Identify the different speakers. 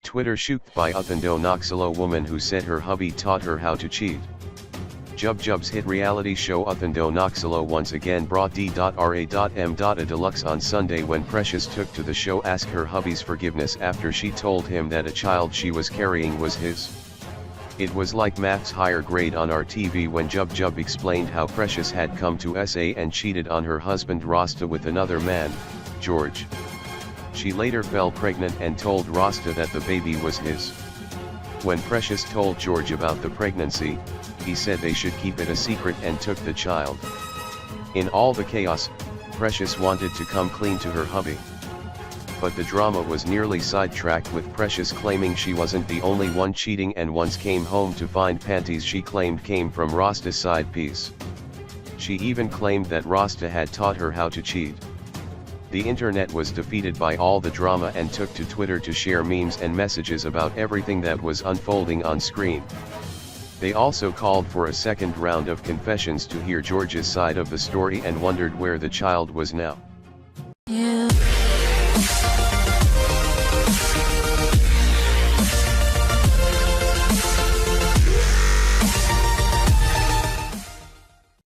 Speaker 1: Twitter shooked by Uthando Noxalo woman who said her hubby taught her how to cheat. Jub's hit reality show Uthando Noxalo once again brought D.Ra.M. a deluxe on Sunday when Precious took to the show ask her hubby's forgiveness after she told him that a child she was carrying was his. It was like math's higher grade on our TV when Jub explained how Precious had come to SA and cheated on her husband Rasta with another man, George. She later fell pregnant and told Rasta that the baby was his. When Precious told George about the pregnancy, he said they should keep it a secret and took the child. In all the chaos, Precious wanted to come clean to her hubby. But the drama was nearly sidetracked with Precious claiming she wasn't the only one cheating and once came home to find panties she claimed came from Rasta's side piece. She even claimed that Rasta had taught her how to cheat. The internet was defeated by all the drama and took to Twitter to share memes and messages about everything that was unfolding on screen. They also called for a second round of confessions to hear George's side of the story and wondered where the child was now.